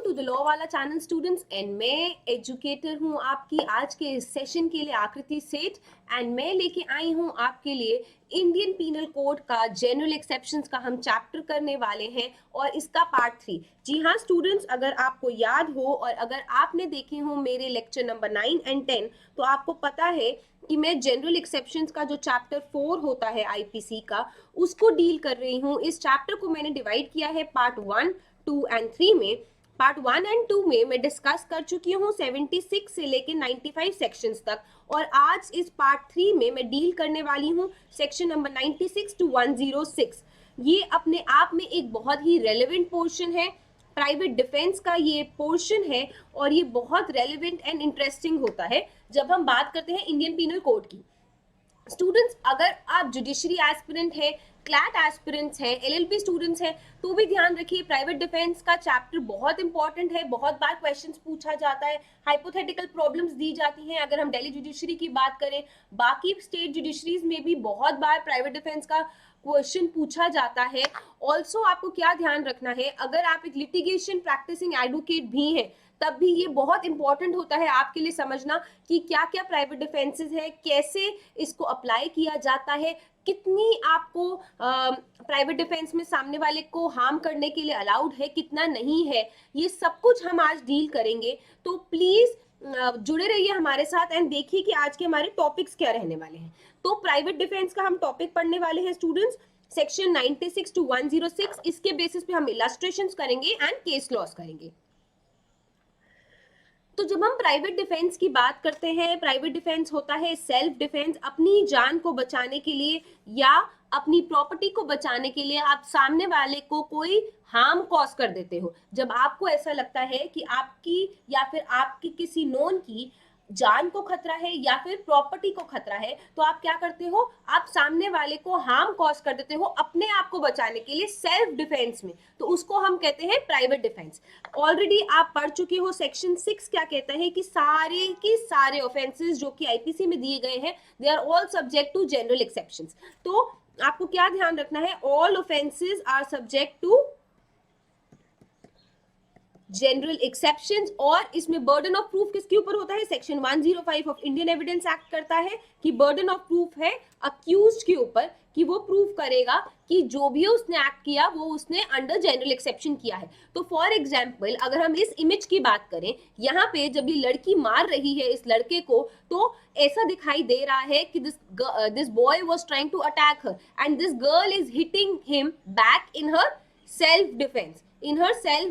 To the law वाला channel students and मैं educator हूँ आपकी आज के इस सेशन के लिए आकृति सेठ एंड मैं लेके आई हूँ आपके लिए इंडियन पीनल कोड का जनरल एक्सेप्शंस का हम चैप्टर करने वाले हैं और इसका पार्ट 3। जी हाँ स्टूडेंट्स, अगर आपको याद हो और अगर आपने देखे हो मेरे लेक्चर नंबर 9 एंड 10 तो आपको पता है कि मैं जनरल एक्सेप्शंस का जो चैप्टर 4 होता है आईपीसी का उसको डील कर रही हूँ। इस चैप्टर को मैंने डिवाइड किया है पार्ट 1, 2 एंड 3 में। पार्ट 1 एंड 2 में मैं डिस्कस कर चुकी हूँ 76 से लेके 95 सेक्शंस तक और आज इस पार्ट 3 में मैं डील करने वाली हूँ सेक्शन नंबर 96 टू 106। ये अपने आप में एक बहुत ही रेलेवेंट पोर्शन है, प्राइवेट डिफेंस का ये पोर्शन है और ये बहुत रेलेवेंट एंड इंटरेस्टिंग होता है जब हम बात करते हैं इंडियन पीनल कोड की। स्टूडेंट्स, अगर आप जुडिशरी एस्पिरेंट है, क्लैट एस्पिरेंट्स हैं, एलएलबी स्टूडेंट्स हैं तो भी ध्यान रखिए प्राइवेट डिफेंस का चैप्टर बहुत इंपॉर्टेंट है। बहुत बार क्वेश्चंस पूछा जाता है, हाइपोथेटिकल प्रॉब्लम्स दी जाती हैं। अगर हम दिल्ली जुडिशरी की बात करें, बाकी स्टेट जुडिशरीज में भी बहुत बार प्राइवेट डिफेंस का क्वेश्चन पूछा जाता है। ऑल्सो आपको क्या ध्यान रखना है, अगर आप एक लिटिगेशन प्रैक्टिसिंग एडवोकेट भी हैं तब भी ये बहुत इंपॉर्टेंट होता है आपके लिए समझना कि क्या क्या प्राइवेट डिफेंसेस है, कैसे इसको अप्लाई किया जाता है, कितनी आपको प्राइवेट डिफेंस में सामने वाले को हार्म करने के लिए अलाउड है, कितना नहीं है, ये सब कुछ हम आज डील करेंगे। तो प्लीज जुड़े रहिए हमारे साथ एंड देखिए कि आज के हमारे टॉपिक्स क्या रहने वाले हैं। तो प्राइवेट डिफेंस का हम टॉपिक पढ़ने वाले हैं स्टूडेंट्स, सेक्शन 96 टू 106। इसके बेसिस पे हम इलस्ट्रेशंस करेंगे एंड केस लॉस करेंगे। तो जब हम प्राइवेट डिफेंस की बात करते हैं, प्राइवेट डिफेंस होता है सेल्फ डिफेंस, अपनी जान को बचाने के लिए या अपनी प्रॉपर्टी को बचाने के लिए आप सामने वाले को कोई हार्म कॉज कर देते हो। जब आपको ऐसा लगता है कि आपकी या फिर आपकी किसी नोन की जान को खतरा है या फिर प्रॉपर्टी को खतरा है तो आप क्या करते हो, आप सामने वाले को हार्म कॉज कर देते हो अपने आप को बचाने के लिए सेल्फ डिफेंस में, तो उसको हम कहते हैं प्राइवेट डिफेंस। ऑलरेडी आप पढ़ चुके हो सेक्शन 6 क्या कहता है कि सारे के सारे ऑफेंसेस जो कि आईपीसी में दिए गए हैं they are all subject to general exceptions. तो आपको क्या ध्यान रखना है, all offences are subject to general exceptions. और इसमें बर्डन ऑफ प्रूफ किसके ऊपर होता है, section 105 of Indian evidence act करता है कि बर्डन ऑफ प्रूफ है अक्यूज्ड के ऊपर कि वो प्रूव करेगा कि जो भी उसने एक्ट किया वो उसने अंडर जनरल एक्सेप्शन किया है। तो फॉर एग्जांपल अगर हम इस इमेज की बात करें, यहाँ पे जब ये लड़की मार रही है इस लड़के को तो ऐसा दिखाई दे रहा है कि this boy was trying to attack her and this girl is hitting him back in her self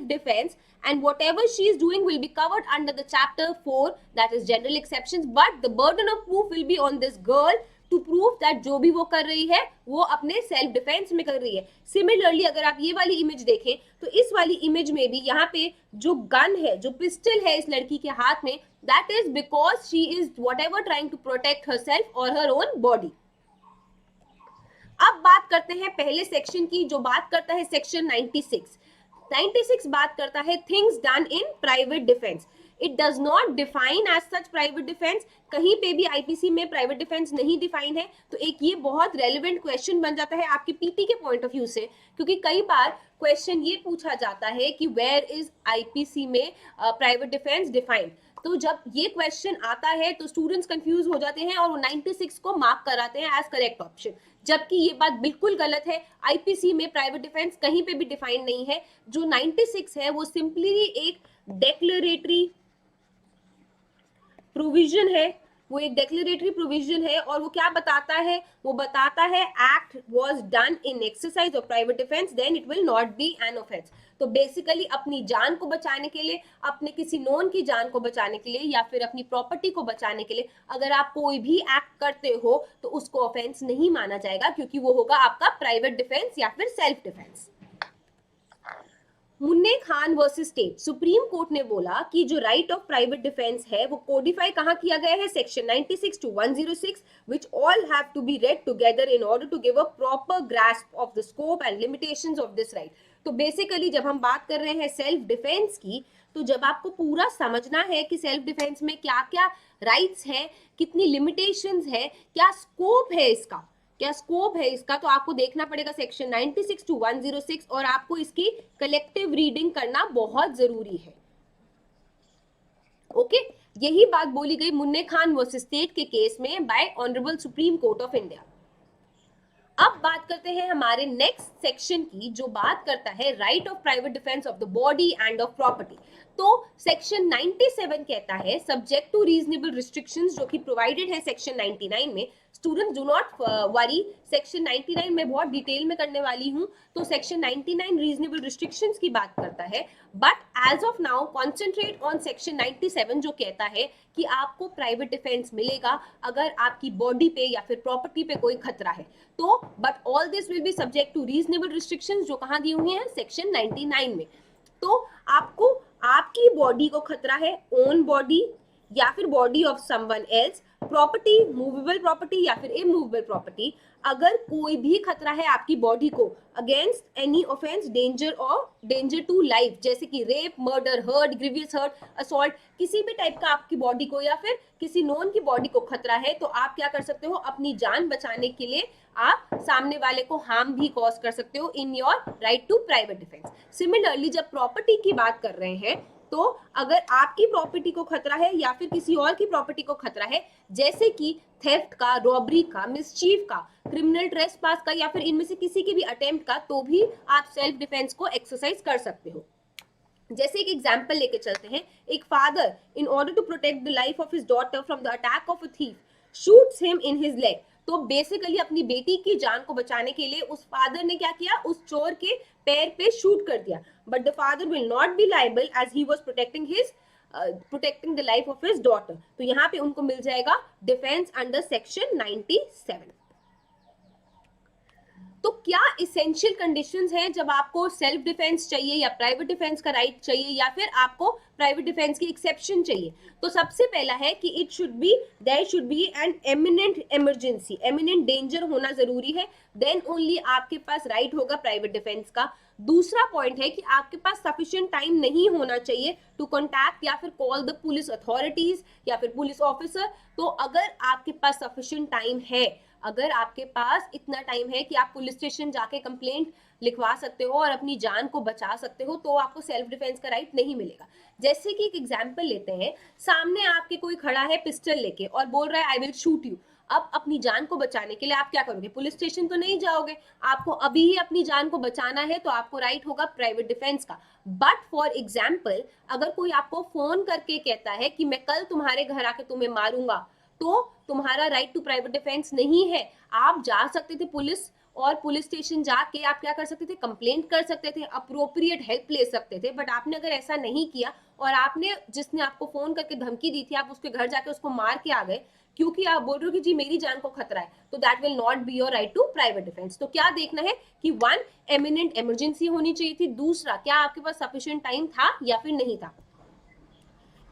defence and whatever she is doing will be covered under the chapter 4, that is general exceptions, but the burden of proof will be on this girl to prove that जो भी वो कर रही है वो अपने self defence में कर रही है। सिमिलरली अगर आप ये वाली इमेज देखें तो इस वाली इमेज में भी यहाँ पे जो गन है, जो पिस्टल है इस लड़की के हाथ में, that is because she is whatever trying to protect herself or her own body। अब बात करते हैं पहले सेक्शन की जो बात करता है सेक्शन 96 बात करता है things done in private defence. It does not define as such private defence, कहीं पे भी आईपीसी में प्राइवेट डिफेंस नहीं डिफाइन है। तो एक ये बहुत रेलेवेंट क्वेश्चन बन जाता है आपके पीटी के पॉइंट ऑफ व्यू से, क्योंकि कई बार क्वेश्चन ये पूछा जाता है कि वेयर इज आईपीसी में प्राइवेट डिफेंस डिफाइंड। तो जब ये क्वेश्चन आता है तो स्टूडेंट्स कंफ्यूज हो जाते हैं और वो 96 को मार्क कराते हैं एज करेक्ट ऑप्शन, जबकि ये बात बिल्कुल गलत है। आईपीसी में प्राइवेट डिफेंस कहीं पे भी डिफाइन नहीं है। जो 96 है वो सिंपली एक डेक्लेरेटरी प्रोविजन है, वो एक डेक्लेरेटरी प्रोविजन है और वो क्या बताता है, वो बताता है act was done in exercise of private defence then it will not be an offence. तो बेसिकली अपनी जान को बचाने के लिए, अपने किसी नोन की जान को बचाने के लिए या फिर अपनी प्रॉपर्टी को बचाने के लिए अगर आप कोई भी एक्ट करते हो तो उसको ऑफेंस नहीं माना जाएगा, क्योंकि वो होगा आपका प्राइवेट डिफेंस या फिर सेल्फ डिफेंस। मुन्ने Khan versus state, supreme Court ने बोला कि जो राइट ऑफ प्राइवेट डिफेंस है वो कोडिफाई कहाँ किया गया है, section 96 to 106, which all have to be read together in order to give a proper grasp of the scope and limitations of this right। तो बेसिकली जब हम बात कर रहे हैं सेल्फ डिफेंस की, तो जब आपको पूरा समझना है कि सेल्फ डिफेंस में क्या क्या राइट्स हैं, कितनी लिमिटेशंस है, क्या स्कोप है इसका, तो आपको देखना पड़ेगा सेक्शन 96 टू 106 और आपको इसकी कलेक्टिव रीडिंग करना बहुत जरूरी है। ओके, यही बात बोली गई मुन्ने खान वर्सेस स्टेट के केस में bye honourable supreme court of India. अब बात करते हैं हमारे नेक्स्ट सेक्शन की, जो बात करता है right of private defence of the body end of property. तो सेक्शन 97 कहता है सब्जेक्ट टू रीजनेबल रिस्ट्रिक्शंस, जो कि प्रोवाइडेड है सेक्शन 99 में। Students do not worry, section 99 में बहुत डिटेल में करने वाली हूं। तो सेक्शन 99 रीजनेबल रिस्ट्रिक्शंस की बात करता है, but as of now concentrate on section 97 जो कहता है कि आपको प्राइवेट डिफेंस मिलेगा अगर आपकी बॉडी पे या फिर प्रॉपर्टी पे कोई खतरा है। तो but all this will be subject to reasonable restrictions, जो कहाँ दी हुई हैं, सेक्शन 99 में। तो आपको आपकी बॉडी को खतरा है, ओन बॉडी या फिर body of someone else, property, movable property या फिर इमूवेबल प्रॉपर्टी, अगर कोई भी खतरा है आपकी बॉडी को अगेंस्ट एनी ऑफेंस, डेंजर और डेंजर टू लाइफ, जैसे कि rape, murder, hurt, grievous hurt, assault, किसी भी टाइप का आपकी बॉडी को या फिर किसी नॉन की बॉडी को खतरा है, तो आप क्या कर सकते हो, अपनी जान बचाने के लिए आप सामने वाले को हार्म भी कॉज कर सकते हो in your right to private defence. Similarly जब प्रॉपर्टी की बात कर रहे हैं, तो अगर आपकी प्रॉपर्टी को खतरा है या फिर किसी और की प्रॉपर्टी को खतरा है, जैसे कि थेफ्ट का, रॉबरी का, मिसचीफ का, क्रिमिनल ट्रेसपास का या फिर इनमें से किसी के भी अटेम्प्ट का, तो भी आप सेल्फ डिफेंस को एक्सरसाइज कर सकते हो। जैसे एक एग्जांपल लेके चलते हैं, एक father in order to protect the life of his daughter from the attack of a thief shoots him in his leg. तो बेसिकली अपनी बेटी की जान को बचाने के लिए उस फादर ने क्या किया, उस चोर के पैर पे शूट कर दिया, but the father will not be liable as he was protecting the life of his daughter. तो यहाँ पे उनको मिल जाएगा डिफेंस अंडर सेक्शन 97। तो क्या इसेंशियल कंडीशंस हैं जब आपको सेल्फ डिफेंस चाहिए या प्राइवेट डिफेंस का राइट चाहिए या फिर आपको प्राइवेट डिफेंस की एक्सेप्शन चाहिए? तो सबसे पहला है कि there should be an eminent emergency, eminent danger होना जरूरी है, देन ओनली आपके पास राइट होगा प्राइवेट डिफेंस का। दूसरा पॉइंट है कि आपके पास सफिशिएंट टाइम नहीं होना चाहिए टू कॉन्टैक्ट या फिर कॉल द पुलिस अथॉरिटीज या फिर पुलिस ऑफिसर। तो अगर आपके पास सफिशिएंट टाइम है, अगर आपके पास इतना टाइम है कि आप पुलिस स्टेशन जाके कंप्लेंट लिखवा सकते हो और अपनी जान को बचा सकते हो, तो आपको सेल्फ डिफेंस का राइट नहीं मिलेगा। जैसे कि एक एग्जांपल लेते हैं, सामने आपके कोई खड़ा है पिस्टल लेके और बोल रहा है आई विल शूट यू। अब अपनी जान को बचाने के लिए आप क्या करोगे, पुलिस स्टेशन तो नहीं जाओगे, आपको अभी ही अपनी जान को बचाना है, तो आपको राइट होगा प्राइवेट डिफेंस का। बट फॉर एग्जाम्पल अगर कोई आपको फोन करके कहता है कि मैं कल तुम्हारे घर आके तुम्हें मारूंगा, तो तुम्हारा राइट टू प्राइवेट डिफेंस नहीं है। आप जा सकते थे पुलिस, और पुलिस स्टेशन जाके आप क्या कर सकते थे, कंप्लेंट कर सकते थे, अप्रोप्रिएट हेल्प ले सकते थे। बट आपने अगर ऐसा नहीं किया और आपने जिसने आपको फोन करके धमकी दी थी, आप उसके घर जाके उसको मार के आ गए क्योंकि आप बोल रहे हो कि जी मेरी जान को खतरा है, तो that will not be your right to private defence. तो क्या देखना है कि वन, एमिनेंट इमरजेंसी होनी चाहिए थी, दूसरा क्या आपके पास सफिशिएंट टाइम था या फिर नहीं था।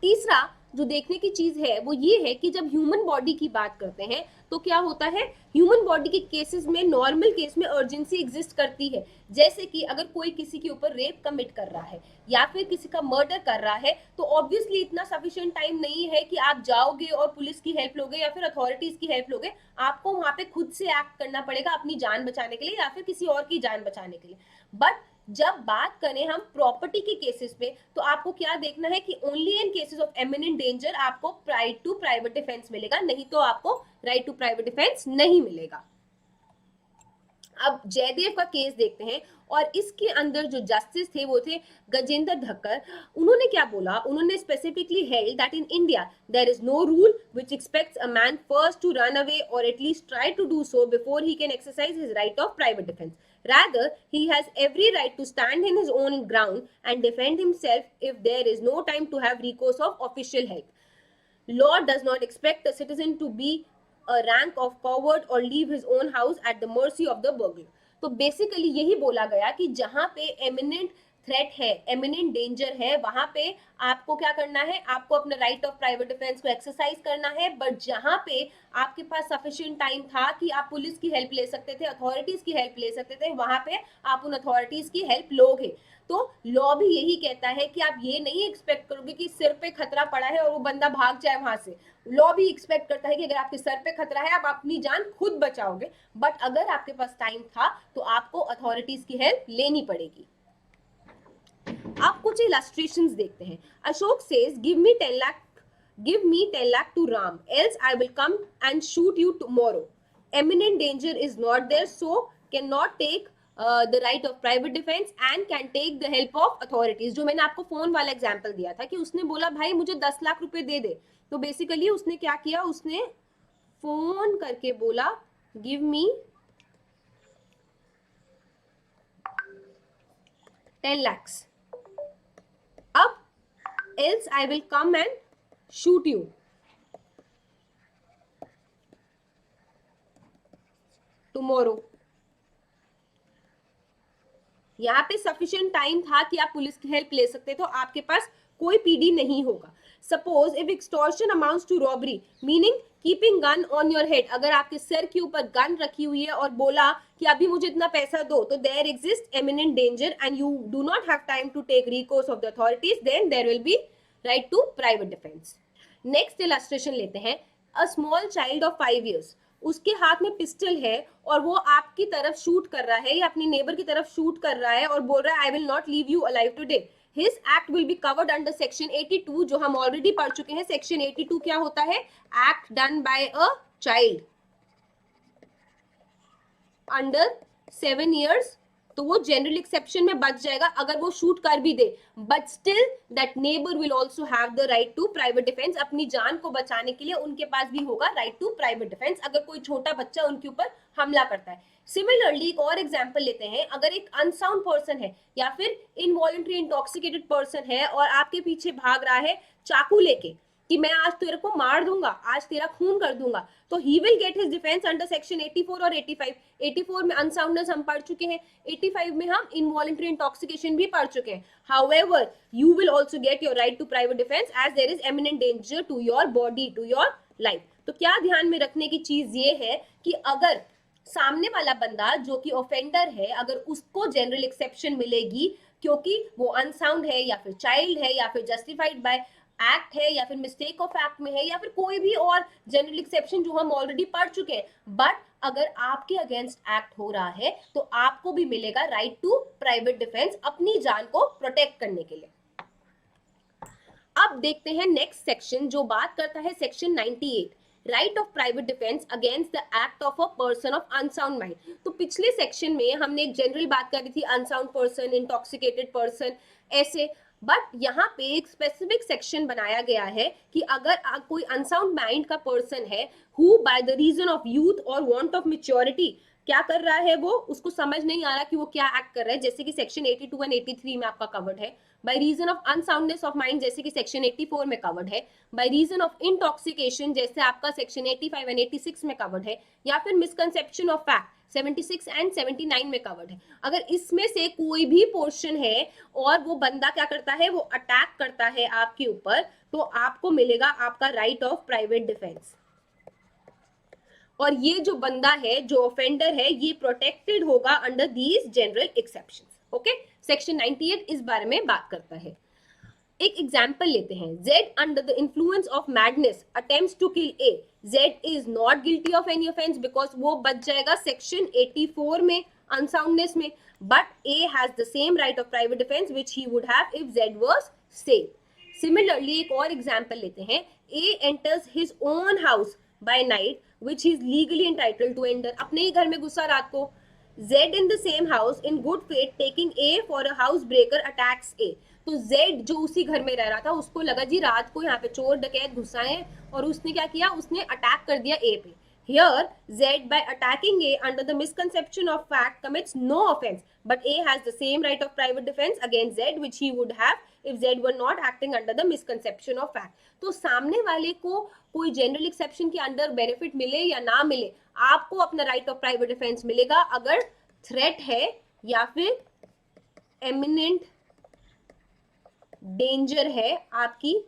तीसरा जो देखने की चीज है वो ये है कि जब ह्यूमन बॉडी की बात करते हैं तो क्या होता है, ह्यूमन बॉडी के केसेस में, नॉर्मल केस में अर्जेंसी एग्जिस्ट करती है। जैसे कि अगर कोई किसी के ऊपर रेप कमिट कर रहा है या फिर किसी का मर्डर कर रहा है, तो ऑब्वियसली इतना सफिशिएंट टाइम नहीं है कि आप जाओगे और पुलिस की हेल्प लोगे या फिर अथॉरिटीज की हेल्प लोगे। आपको वहां पे खुद से एक्ट करना पड़ेगा अपनी जान बचाने के लिए या फिर किसी और की जान बचाने के लिए। बट जब बात करें हम प्रॉपर्टी के केसेस पे, तो आपको क्या देखना है कि only in cases of eminent danger आपको राइट टू प्राइवेट डिफेंस मिलेगा, नहीं तो आपको राइट टू प्राइवेट डिफेंस नहीं मिलेगा। अब जयदेव का केस देखते हैं, और इसके अंदर जो जस्टिस थे वो थे गजेंद्र धक्कर। उन्होंने क्या बोला, उन्होंने specifically held that in India there is no rule which expects a man first to run away और at least try to do so before he can exercise his right of private defence. Rather, he has every right to stand in his own ground and defend himself if there is no time to have recourse of official help. Law does not expect a citizen to be a rank of coward or leave his own house at the mercy of the burglar. तो basically यही बोला गया कि जहां पे eminent threat है, eminent danger है, वहां पे आपको क्या करना है, आपको अपना राइट ऑफ प्राइवेट डिफेंस को एक्सरसाइज करना है। बट जहां पे आपके पास सफिशिएंट टाइम था कि आप पुलिस की हेल्प ले सकते थे, अथॉरिटीज की हेल्प ले सकते थे, वहां पे आप उन अथॉरिटीज की हेल्प लोगे। तो लॉ भी यही कहता है कि आप ये नहीं एक्सपेक्ट करोगे कि सिर पे खतरा पड़ा है और वो बंदा भाग जाए वहां से। लॉ भी एक्सपेक्ट करता है कि अगर आपके सर पे खतरा है, आप अपनी जान खुद बचाओगे। बट अगर आपके पास टाइम था तो आपको अथॉरिटीज की हेल्प लेनी पड़ेगी। आप कुछ इलस्ट्रेशंस देखते हैं। Ashok says give me 10 lakh give me 10 lakh to Ram, else I will come and shoot you tomorrow. Imminent danger is not there, so cannot take the right of private defense and can take the help of authorities. जो मैंने आपको phone वाला example दिया था कि उसने बोला भाई मुझे 10 लाख रुपए दे दे, तो बेसिकली उसने क्या किया, उसने फोन करके बोला गिव मी 10 lakhs. अब else I will come and shoot you. tomorrow. यहाँ पे सफिशिएंट टाइम था कि आप पुलिस की हेल्प ले सकते, तो आपके पास कोई पीडी नहीं होगा. Suppose if extortion amounts to robbery, meaning keeping gun on your head, अगर आपके सर के ऊपर गन रखी हुई है और बोला कि अभी मुझे इतना पैसा दो, तो there exist imminent danger and you do not have time to take recourse of the authorities, then there will be right to private defence. Next illustration लेते हैं. A small child of 5 years, उसके हाथ में pistol है और वो आपकी तरफ शूट कर रहा है या अपनी नेबर की तरफ शूट कर रहा है और बोल रहा है आई will not leave you alive today. His act will be covered under section 82, जो हम ऑलरेडी पढ़ चुके हैं. सेक्शन 82 क्या होता है? Act done by a child under 7 years, तो वो जनरल एक्सेप्शन में बच जाएगा अगर वो शूट कर भी दे. But still that neighbour will also have the right to private defence. अपनी जान को बचाने के लिए उनके पास भी होगा राइट टू प्राइवेट डिफेंस अगर कोई छोटा बच्चा उनके ऊपर हमला करता है. सिमिलरली एक और एग्जाम्पल लेते हैं. अगर एक अनसाउंड पर्सन है या फिर इनवॉलंटरी इंटॉक्सिकेटेड पर्सन है और आपके पीछे भाग रहा है चाकू लेके कि मैं आज तेरे को मार दूंगा, आज तेरा खून कर दूंगा, तो he will get his defence under section 84 और 85. 84 में अनसाउंडनेस हम पढ़ चुके हैं, 85 में हम इनवॉलंटरी इंटॉक्सिकेशन भी पढ़ चुके हैं. However you will also get your right to private defence as there is eminent danger to your body, to your life. तो क्या ध्यान में रखने की चीज ये है कि अगर सामने वाला बंदा जो कि ऑफेंडर है, अगर उसको जनरल एक्सेप्शन मिलेगी क्योंकि वो अनसाउंड है या फिर चाइल्ड है या फिर जस्टिफाइड बाय एक्ट है या फिर मिस्टेक ऑफ एक्ट में है या फिर कोई भी और जनरल एक्सेप्शन जो हम ऑलरेडी पढ़ चुके हैं, बट अगर आपके अगेंस्ट एक्ट हो रहा है तो आपको भी मिलेगा राइट टू प्राइवेट डिफेंस अपनी जान को प्रोटेक्ट करने के लिए. अब देखते हैं नेक्स्ट सेक्शन जो बात करता है section 98, right of private defence against the act of a person of unsound mind. तो पिछले सेक्शन में हमने एक जनरल बात करी थी, अनसाउंड पर्सन, इंटॉक्सिकेटेड पर्सन, ऐसे. बट यहाँ पे एक स्पेसिफिक सेक्शन बनाया गया है कि अगर कोई अनसाउंड माइंड का पर्सन है who by the reason of youth और वांट ऑफ मैच्योरिटी क्या कर रहा है, वो उसको समझ नहीं आ रहा कि वो क्या एक्ट कर रहा है, जैसे कि सेक्शन 82 एंड 83 में आपका कवर्ड है. By reason of unsoundness of mind जैसे कि सेक्शन 84 में कवर्ड है. बाय रीजन ऑफ इंटॉक्सिकेशन जैसे आपका सेक्शन 85 एंड 86 में कवर्ड है. या फिर मिसकंसेप्शन ऑफ फैक्ट 76 एंड 79 में कवर्ड है. अगर इसमें से कोई भी पोर्शन है और वो बंदा क्या करता है, वो अटैक करता है आपके ऊपर, तो आपको मिलेगा आपका राइट ऑफ प्राइवेट डिफेंस. और ये जो बंदा है, जो ऑफेंडर है, ये प्रोटेक्टेड होगा under these general exceptions. Okay, section 98 इस बारे में बात करता है. एक एग्जाम्पल लेते हैं. Z under the influence of madness attempts to kill A. Z is not guilty of any offence because वो बच जाएगा सेक्शन 84 में अनसाउंडनेस में, but A has the same right of private defence which he would have if Z was same. Similarly एक और example लेते हैं. A enters his own house by night which he is legally entitled to enter. अपने ही घर में घुसा रात को. Z in the same house in good faith taking A for a house breaker attacks A. तो Z जो उसी घर में रह रहा था, उसको लगा जी रात को यहाँ पे चोर डकैत घुसा है और उसने क्या किया, उसने अटैक कर दिया A पे. Here Z by attacking A under the misconception of fact commits no offense, but A has the same right of private defense against Z which he would have if Z were not acting under the misconception of fact. तो सामने वाले को कोई general exception के under benefit मिले या ना मिले, आपको अपना राइट ऑफ प्राइवेट डिफेंस मिलेगा अगर थ्रेट है या फिर एमिनेंट डेंजर है आपकी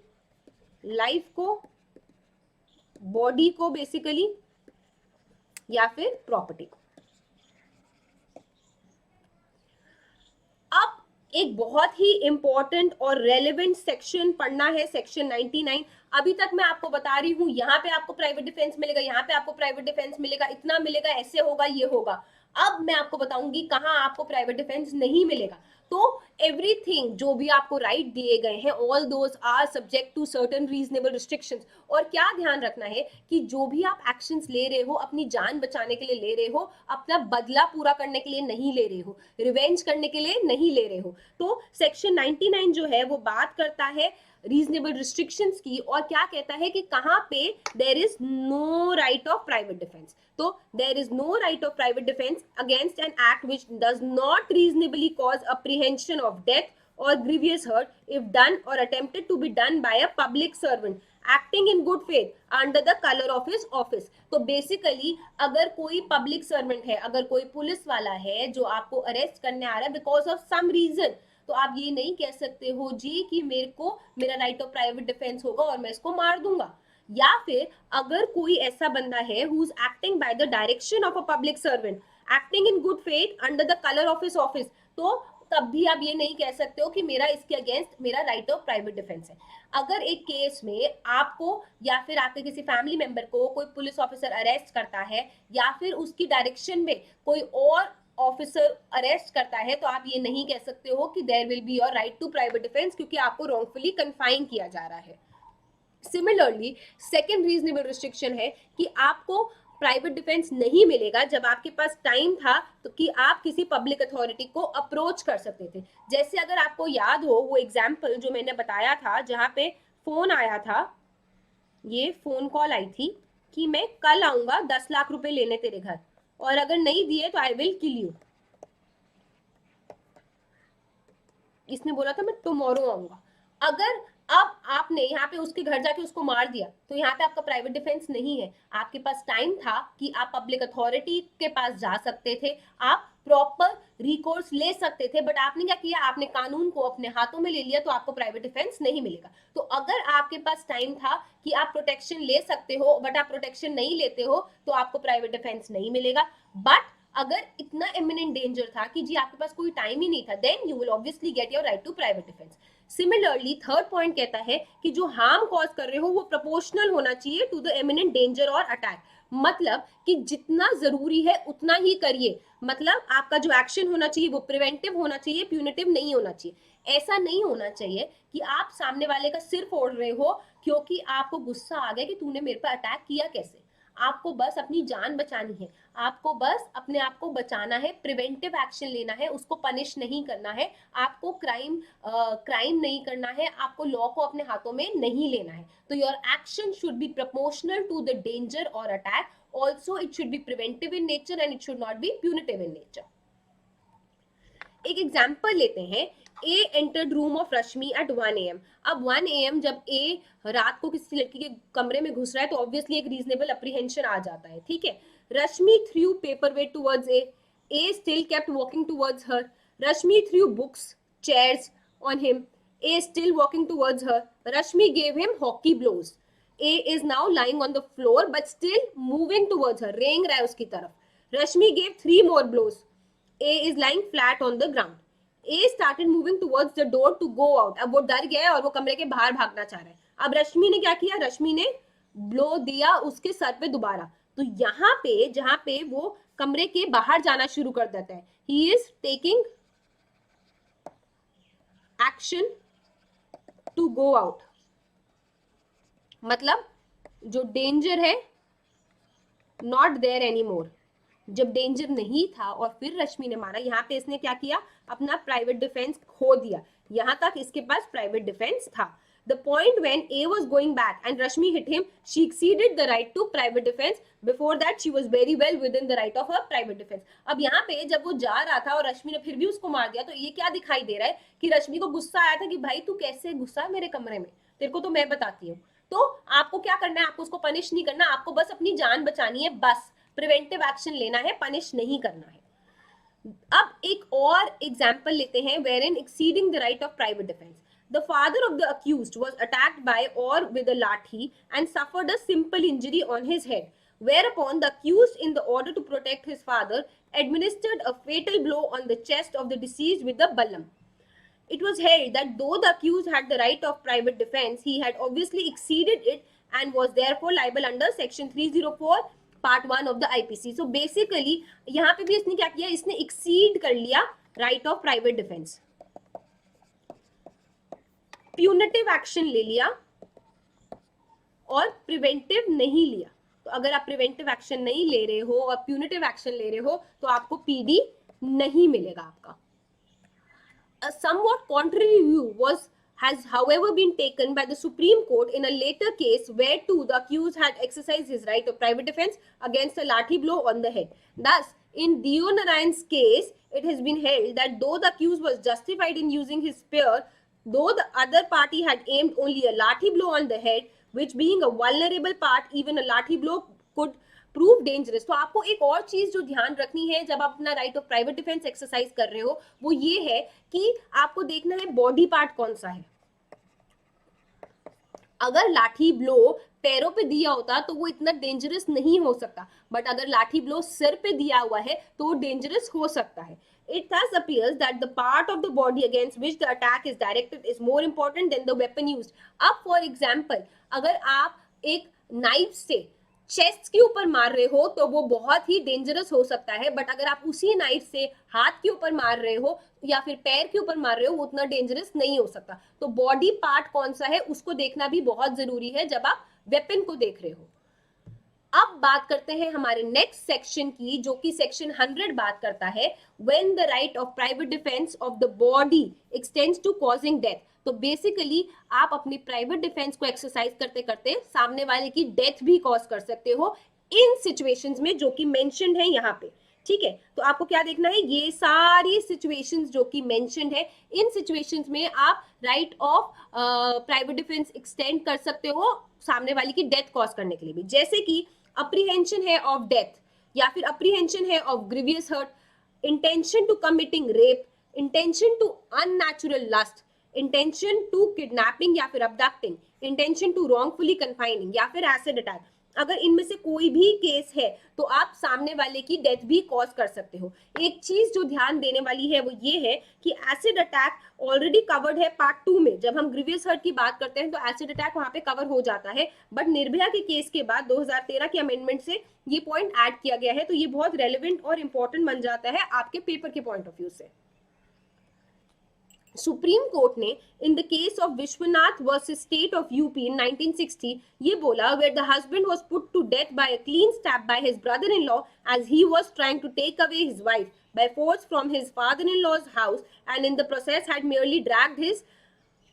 लाइफ को, बॉडी को बेसिकली, या फिर प्रॉपर्टी को. अब एक बहुत ही इंपॉर्टेंट और रेलेवेंट सेक्शन पढ़ना है, सेक्शन 99. अभी तक मैं आपको बता रही हूं यहाँ पे आपको प्राइवेट डिफेंस मिलेगा, यहाँ पे आपको प्राइवेट डिफेंस मिलेगा, इतना मिलेगा, ऐसे होगा, ये होगा. अब मैं आपको बताऊंगी कहाँ आपको प्राइवेट डिफेंस नहीं मिलेगा। तो एवरीथिंग जो भी आपको राइट दिए गए हैं, all those are subject to certain reasonable restrictions. और क्या ध्यान रखना है कि जो भी आप एक्शंस ले रहे हो अपनी जान बचाने के लिए ले रहे हो, अपना बदला पूरा करने के लिए नहीं ले रहे हो, रिवेंज करने के लिए नहीं ले रहे हो। तो सेक्शन 99 जो है वो बात करता है रीजनेबल रिस्ट्रिक्शंस की, और क्या कहता है कि कहाँ पे there is no right of private defence. तो there is no right of private defence against an act which does not reasonably cause apprehension of death or grievous hurt if done or attempted to be done by a public servant acting in good faith under the color of his office। तो basically अगर कोई public servant है, अगर कोई police वाला है जो आपको अरेस्ट करने आ रहा है बिकॉज ऑफ सम रीजन, तो आप ये नहीं कह सकते हो जी कि मेरे को मेरा राइट ऑफ प्राइवेट डिफेंस होगा और मैं इसको मार दूंगा। या फिर अगर कोई ऐसा बंदा है who is acting by the direction of a public servant acting in good faith under the colour of his office, तो तब भी आप ये नहीं कह सकते हो कि मेरा इसके अगेंस्ट मेरा राइट ऑफ प्राइवेट डिफेंस है। अगर एक केस में आपको या फिर आपके किसी फैमिली मेंबर को कोई पुलिस ऑफिसर अरेस्ट करता है या फिर उसकी डायरेक्शन में कोई और ऑफिसर अरेस्ट करता है, तो आप ये नहीं कह सकते हो कि there will be your right to private defence, क्योंकि आपको रॉन्गफुली कन्फाइन किया जा रहा है। सिमिलरली सेकेंड रीजनेबल रिस्ट्रिक्शन है कि आपको प्राइवेट डिफेंस नहीं मिलेगा जब आपके पास टाइम था तो कि आप किसी पब्लिक अथॉरिटी को अप्रोच कर सकते थे। जैसे अगर आपको याद हो वो एग्जाम्पल जो मैंने बताया था जहाँ पे फोन आया था, ये फोन कॉल आई थी कि मैं कल आऊंगा 10 लाख रुपए लेने तेरे घर, और अगर नहीं दिए तो आई विल किल यू। इसने बोला था मैं टुमारो आऊंगा। अगर अब आपने यहाँ पे उसके घर जाके उसको मार दिया तो यहाँ पे आपका प्राइवेट डिफेंस नहीं है। आपके पास टाइम था कि आप पब्लिक अथॉरिटी के पास जा सकते थे, आप प्रॉपर रिकोर्स ले सकते थे, बट आपने क्या किया, आपने कानून को अपने हाथों में ले लिया, तो आपको प्राइवेट डिफेंस नहीं मिलेगा। तो अगर आपके पास टाइम था कि आप प्रोटेक्शन ले सकते हो बट आप प्रोटेक्शन नहीं लेते हो, तो आपको प्राइवेट डिफेंस नहीं मिलेगा। बट अगर इतना इमिनेंट डेंजर था कि जी आपके पास कोई टाइम ही नहीं था, then you will obviously get your right to private defence. Similarly third point कहता है कि जो हार्म कॉज कर रहे हो वो प्रोपोर्शनल होना चाहिए टू द इमिनेंट डेंजर और अटैक। मतलब कि जितना जरूरी है उतना ही करिए, मतलब आपका जो एक्शन होना चाहिए वो प्रिवेंटिव होना चाहिए, प्यूनिटिव नहीं होना चाहिए। ऐसा नहीं होना चाहिए कि आप सामने वाले का सिर फोड़ रहे हो क्योंकि आपको गुस्सा आ गया कि तूने मेरे पर अटैक किया कैसे। आपको बस अपनी जान बचानी है, आपको बस अपने आप को बचाना है, प्रिवेंटिव एक्शन लेना है, उसको पनिश नहीं करना है, आपको क्राइम नहीं करना है, आपको लॉ को अपने हाथों में नहीं लेना है। तो your action should be proportional to the danger और attack, also it should be preventive in nature and it should not be punitive in nature. एक एग्जाम्पल लेते हैं, A entered room of Rashmi at 1 AM। अब 1 AM जब ए रात को किसी लड़की के कमरे में घुस रहा है तो ऑब्वियसली एक रीजनेबल अप्रीहेंशन आ जाता है, ठीक है। Rashmi threw paper weight towards A still kept walking towards her. Rashmi threw books chairs on him, A still walking towards her. Rashmi gave him hockey blows. A is now lying on the floor but still moving towards her, रेंग रहा है उसकी तरफ। Rashmi gave 3 more blows. A is lying flat on the ground. A started moving towards the door to go out. अब वो डर गया है और वो कमरे के बाहर भागना चाह रहा है। अब रश्मि ने क्या किया, रश्मि ने ब्लो दिया उसके सर पे दोबारा। तो यहाँ पे जहां पे वो कमरे के बाहर जाना शुरू कर देता है, he is taking action to go out। मतलब जो डेंजर है not there anymore, जब डेंजर नहीं था और फिर रश्मि ने मारा, यहाँ पे इसने क्या किया, अपना प्राइवेट डिफेंस खो दिया। यहाँ तक इसके पास प्राइवेट डिफेंस था। The point when A was going back and Rashmi hit him, she exceeded the right to private defense. Before that, she was very well within the right of her private defense. अब यहाँ पे जब वो जा रहा था और रश्मि ने फिर भी उसको मार दिया, तो ये क्या दिखाई दे रहा है कि रश्मि को गुस्सा आया था कि भाई तू कैसे घुसा है मेरे कमरे में, तेरे को तो मैं बताती हूँ। तो आपको क्या करना है, आपको उसको पनिश नहीं करना, आपको बस अपनी जान बचानी है, बस प्रिवेंटिव एक्शन लेना है, पनिश नहीं करना है। अब एक और एग्जाम्पल लेते हैं, wherein exceeding the right of private defense. The father of the accused was attacked by or with a lathi and suffered a simple injury on his head, whereupon the accused, in the order to protect his father, administered a fatal blow on the chest of the deceased with the ballam. It was held that though the accused had the right of private defense, he had obviously exceeded it and was therefore liable under section 304 part 1 of the IPC. So basically यहाँ पे भी इसने क्या किया, इसने exceed कर लिया right of private defence, punitive action ले लिया और प्रिवेंटिव नहीं लिया। तो अगर आप प्रिवेंटिव एक्शन नहीं ले रहे हो और प्यूनिटिव एक्शन ले रहे हो तो आपको पीडी नहीं मिलेगा आपका। A somewhat contrary view has however been taken by the Supreme Court in a later case where too the accused had exercised his right of private defense against a lathi blow on the head. Thus, in Deo Narayan's case, it has been held that though the accused was justified in using his spear, though the other party had aimed only a lathi blow on the head, which being a vulnerable part, even a lathi blow could prove dangerous. तो आपको एक और चीज जो ध्यान रखनी है जब आप अपना right of private defence exercise कर रहे हो वो ये है कि आपको देखना है बॉडी पार्ट कौन सा है। अगर लाठी ब्लो पैरों पे दिया होता तो वो इतना डेंजरस नहीं हो सकता, बट अगर लाठी ब्लो सिर पे दिया हुआ है तो वो डेंजरस हो सकता है। It thus appears that the part of the body against which the attack is directed is more important than the weapon used. अब फॉर एग्जाम्पल अगर आप एक नाइफ से चेस्ट के ऊपर मार रहे हो तो वो बहुत ही डेंजरस हो सकता है, बट अगर आप उसी नाइफ से हाथ के ऊपर मार रहे हो या फिर पैर के ऊपर मार रहे हो वो उतना डेंजरस नहीं हो सकता। तो बॉडी पार्ट कौन सा है उसको देखना भी बहुत जरूरी है जब आप वेपन को देख रहे हो। अब बात करते हैं हमारे नेक्स्ट सेक्शन की, जो कि सेक्शन 100 बात करता है when the right of private defence of the body extends to causing death. तो बेसिकली आप अपनी प्राइवेट डिफेंस को एक्सरसाइज करते करते सामने वाले की डेथ भी कॉज कर सकते हो इन सिचुएशंस में जो कि मेंशन्ड है यहाँ पे। ठीक है, तो आपको क्या देखना है, ये सारी सिचुएशंस जो कि मेंशन्ड है इन सिचुएशंस में आप right of private defence extend कर सकते हो सामने वाले की डेथ कॉज करने के लिए भी। जैसे कि अप्रीहेंशन है ऑफ डेथ या फिर अप्रीहेंशन है of grievous hurt, intention to committing rape, intention to unnatural lust, intention to kidnapping या फिर abducting, intention to wrongfully confining या फिर एसिड अटैक। अगर इनमें से कोई भी केस है तो आप सामने वाले की डेथ भी कॉज कर सकते हो। एक चीज जो ध्यान देने वाली है वो ये है कि एसिड अटैक ऑलरेडी कवर्ड है पार्ट 2 में। जब हम ग्रीवियस हर्ट की बात करते हैं तो एसिड अटैक वहां पे कवर हो जाता है, बट निर्भया के केस के बाद 2013 के अमेंडमेंट से ये पॉइंट ऐड किया गया है, तो ये बहुत रेलिवेंट और इंपॉर्टेंट बन जाता है आपके पेपर के पॉइंट ऑफ व्यू से। सुप्रीम कोर्ट ने in the case of Vishwanath versus state of UP in 1960 ये बोला, where the husband was put to death by a clean stab by his brother in law as he was trying to take away his wife by force from his father-in-law's house and in the process had merely dragged his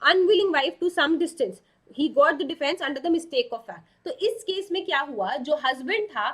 unwilling wife to some distance. He got the defense under the mistake of fact. तो इस case में क्या हुआ, जो husband था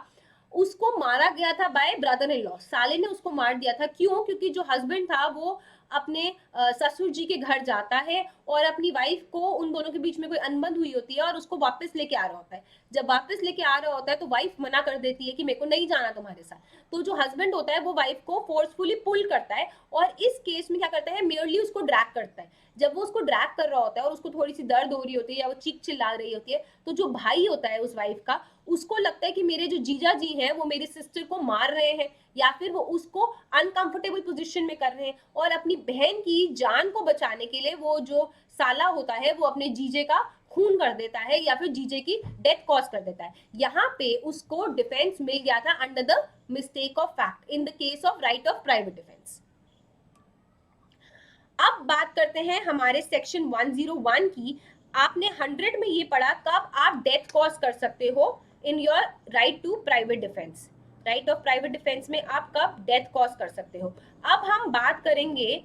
उसको मारा गया था बाय ब्रदर इन लॉ, साले ने उसको मार दिया था। क्यों? क्योंकि जो हस्बैंड था वो अपने ससुर जी के घर जाता है और अपनी वाइफ को, उन दोनों के बीच में कोई अनबन हुई होती है और उसको वापस लेके आ रहा होता है। जब वापस लेके आ रहा होता है तो वाइफ मना कर देती है कि मेरे को नहीं जाना तुम्हारे साथ। तो जो हस्बैंड होता है वो वाइफ को फोर्सफुली पुल करता है और इस केस में क्या करता है, मेयरली उसको ड्रैग करता है। जब वो उसको ड्रैग कर रहा होता है और उसको थोड़ी सी दर्द हो रही होती है या वो चीख चिल्ला रही होती है, तो जो भाई होता है उस वाइफ का, उसको लगता है कि मेरे जो जीजा जी हैं वो मेरी सिस्टर को मार रहे हैं या फिर वो उसको अनकंफर्टेबल पोजीशन में कर रहे हैं, और अपनी बहन की जान को बचाने के लिए वो जो साला होता है वो अपने जीजे का खून कर देता है या फिर जीजे की डेथ कॉज कर देता है। यहाँ पे उसको डिफेंस मिल गया था under the mistake of fact in the case of right of private defence. अब बात करते हैं हमारे सेक्शन 101 की। आपने 100 में ये पढ़ा कब आप डेथ कॉज कर सकते हो in your right to private defence. Right of private defence में आप कब डेथ कॉज कर सकते हो। अब हम बात करेंगे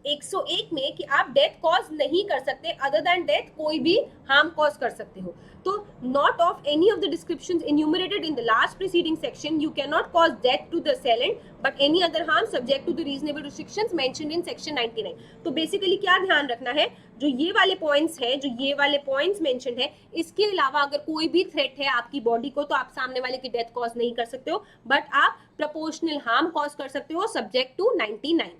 101 में कि आप डेथ कॉज नहीं कर सकते, अदर देन डेथ कोई भी हार्म कॉज कर सकते हो। तो not of any of the descriptions enumerated in the last preceding section you cannot cause death to the assailant but any other harm subject to the reasonable restrictions mentioned in section 99। तो basically क्या ध्यान रखना है, जो ये वाले points है, जो ये वाले पॉइंट्स मेंशन्ड है, इसके अलावा अगर कोई भी थ्रेट है आपकी बॉडी को तो आप सामने वाले की डेथ कॉज नहीं कर सकते हो, बट आप प्रोपोर्शनल हार्म कॉज कर सकते हो सब्जेक्ट टू 99।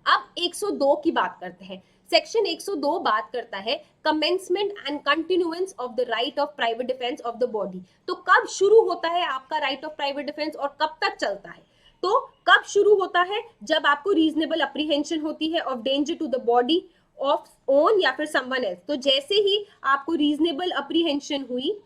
अब 102 की बात करते हैं। सेक्शन 102 बात करता है commencement and continuance of the right of private defence of the body. तो कब शुरू होता है आपका राइट ऑफ प्राइवेट डिफेंस और कब तक चलता है। तो कब शुरू होता है, जब आपको रीजनेबल अप्रीहेंशन होती है of danger to the body of own या फिर समवन एल्स। तो जैसे ही आपको रीजनेबल अप्रीहेंशन हुई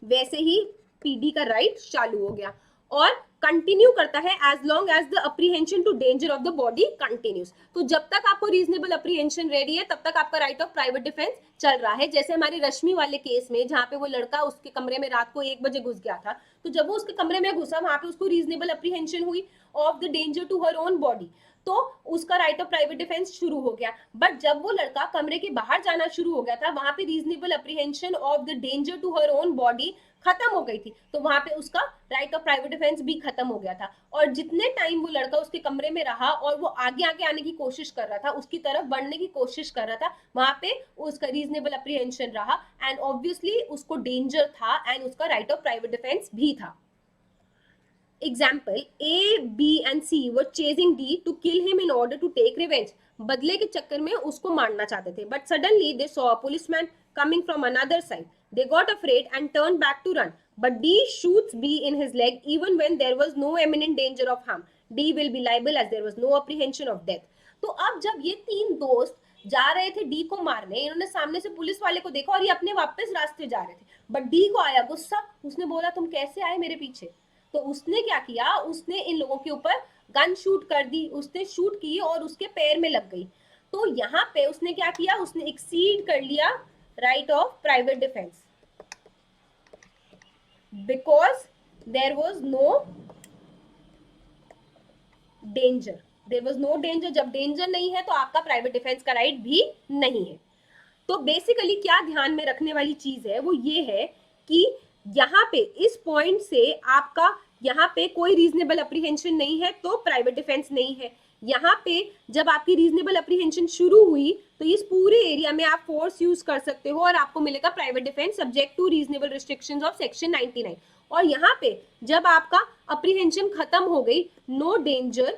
वैसे ही पीडी का राइट चालू हो गया और कंटिन्यू करता है as long as the apprehension to danger of the body continues. तो जब तक आपको रीजनेबल अप्रीहेंशन रेडी है तब तक आपका राइट ऑफ प्राइवेट डिफेंस चल रहा है। जैसे हमारे रश्मि वाले केस में जहाँ पे वो लड़का उसके कमरे में रात को 1 बजे घुस गया था, तो जब वो उसके कमरे में घुसा वहां पे उसको रीजनेबल अप्रीहेंशन हुई of the danger to her own body, तो उसका राइट ऑफ प्राइवेट डिफेंस शुरू हो गया। बट जब वो लड़का कमरे के बाहर जाना शुरू हो गया था वहां पे reasonable apprehension of the danger to her own body खत्म हो गई थी, तो वहां पे उसका राइट ऑफ प्राइवेट डिफेंस भी खत्म हो गया था। और जितने टाइम वो लड़का उसके कमरे में रहा और वो आगे आगे आने की कोशिश कर रहा था, उसकी तरफ बढ़ने की कोशिश कर रहा था, वहां पे उसका रीजनेबल अप्रीहेंशन रहा एंड ऑब्वियसली उसको डेंजर था एंड उसका राइट ऑफ प्राइवेट डिफेंस भी था। Example, A, B and C were chasing D to kill him in order to take revenge. बदले के चक्कर में उसको मारना चाहते थे, but suddenly they saw a policeman coming from another side. They got afraid and turned back to run. But D shoots B in his leg even when there was no imminent danger of harm. D will be liable as there was no apprehension of death. तो अब जब ये तीन दोस्त जा रहे थे D को मारने, इन्होंने सामने से पुलिस वाले को देखा और ये अपने वापस रास्ते जा रहे थे, बट डी को आया गुस्सा, उसने बोला तुम कैसे आए मेरे पीछे। तो उसने क्या किया, उसने इन लोगों के ऊपर गन शूट कर दी, उसने शूट की और उसके पैर में लग गई। तो यहाँ पे उसने क्या किया, उसने एक्सीड कर लिया right of private defence because there was no danger. There was no danger, जब डेंजर नहीं है तो आपका प्राइवेट डिफेंस का राइट भी नहीं है। तो बेसिकली क्या ध्यान में रखने वाली चीज है वो ये है कि यहाँ पे इस पॉइंट से आपका यहाँ पे कोई रीजनेबल अप्रीहेंशन नहीं है तो प्राइवेट डिफेंस नहीं है। यहाँ पे जब आपकी रीजनेबल अप्रीहेंशन शुरू हुई तो इस पूरे एरिया में आप फोर्स यूज कर सकते हो और आपको मिलेगा private defence subject to reasonable restrictions of section 99। और यहाँ पे जब आपका अप्रीहेंशन खत्म हो गई, नो डेंजर,